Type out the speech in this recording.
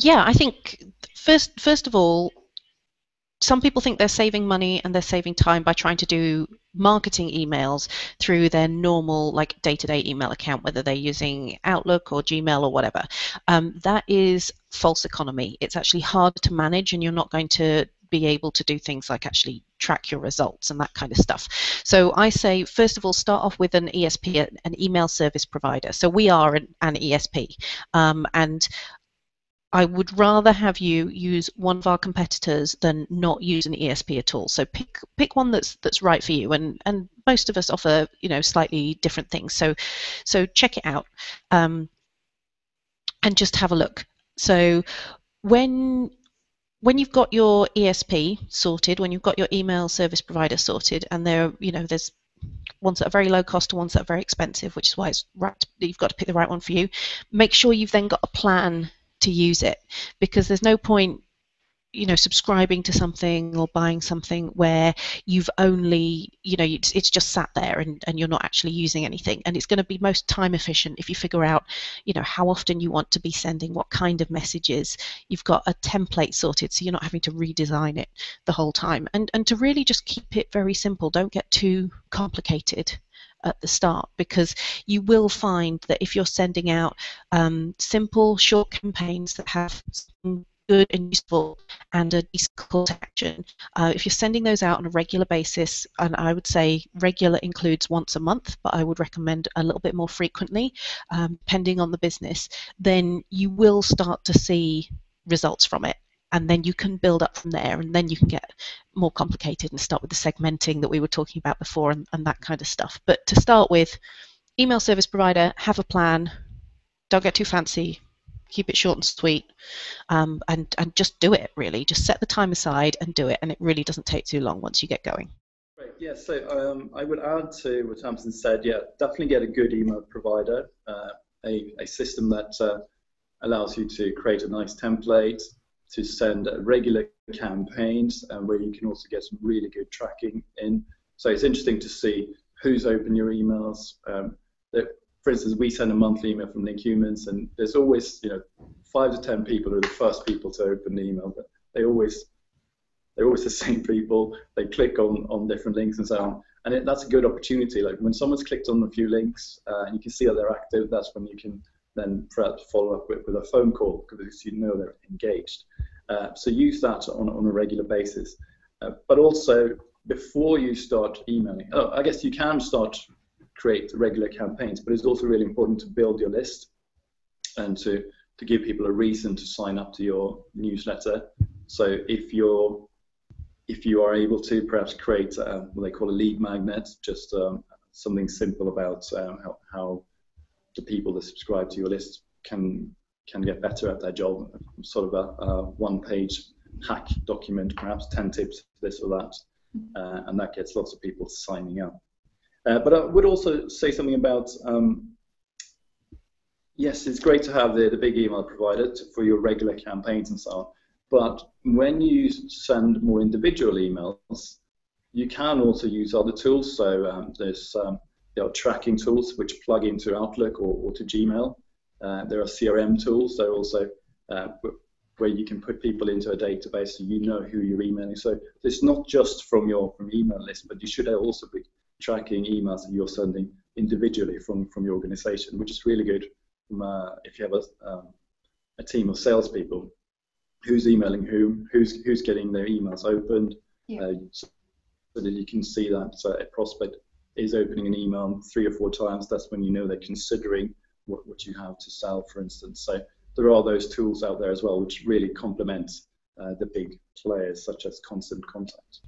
Yeah, I think first of all, some people think they're saving money and they're saving time by trying to do marketing emails through their normal like day-to-day email account, whether they're using Outlook or Gmail or whatever. That is false economy. It's actually hard to manage, and you're not going to be able to do things like actually track your results and that kind of stuff. So I say, first of all, start off with an ESP, an email service provider. So we are an ESP, and I would rather have you use one of our competitors than not use an ESP at all. So pick one that's right for you, and most of us offer slightly different things. So check it out, and just have a look. So when you've got your ESP sorted, when you've got your email service provider sorted, and there's ones that are very low cost to ones that are very expensive, which is why it's right you've got to pick the right one for you. Make sure you've then got a plan to use it, because there's no point subscribing to something or buying something where you've only it's just sat there and you're not actually using anything. And it's going to be most time efficient if you figure out how often you want to be sending what kind of messages. You've got a template sorted, so you're not having to redesign it the whole time, and to really just keep it very simple. Don't get too complicated at the start, because you will find that if you're sending out simple short campaigns that have something good and useful and a decent call to action, if you're sending those out on a regular basis, and I would say regular includes once a month, but I would recommend a little bit more frequently, depending on the business, then you will start to see results from it. And then you can build up from there, and then you can get more complicated and start with the segmenting that we were talking about before, and that kind of stuff. But to start with, email service provider, have a plan, don't get too fancy, keep it short and sweet, and just do it, really. Just set the time aside and do it, and it really doesn't take too long once you get going. Great. Yeah, so I would add to what Tamsin said, yeah, definitely get a good email provider, a system that allows you to create a nice template, to send regular campaigns, where you can also get some really good tracking in. So it's interesting to see who's opened your emails. For instance, we send a monthly email from Link Humans, and there's always 5 to 10 people who are the first people to open the email, but they're always the same people. They click on different links and so on, and that's a good opportunity. Like when someone's clicked on a few links, and you can see that they're active, that's when you can then perhaps follow up with a phone call, because they're engaged. So use that on a regular basis. But also, before you start emailing, I guess you can create regular campaigns, but it's also really important to build your list and to give people a reason to sign up to your newsletter. So if you are able to perhaps create what they call a lead magnet, just something simple about how the people that subscribe to your list can get better at their job, sort of a one-page hack document, perhaps 10 tips, this or that, and that gets lots of people signing up. But I would also say something about, yes, it's great to have the big email provider for your regular campaigns and so on, but when you send more individual emails, you can also use other tools. So there are tracking tools which plug into Outlook or to Gmail. There are CRM tools. There are also where you can put people into a database so you know who you're emailing. So it's not just from your email list, but you should also be tracking emails that you're sending individually from your organization, which is really good if you have a team of salespeople. Who's emailing whom, who's getting their emails opened, so that you can see that a prospect is opening an email 3 or 4 times. That's when you know they're considering what you have to sell, for instance. So there are those tools out there as well, which really complement the big players such as Constant Contact.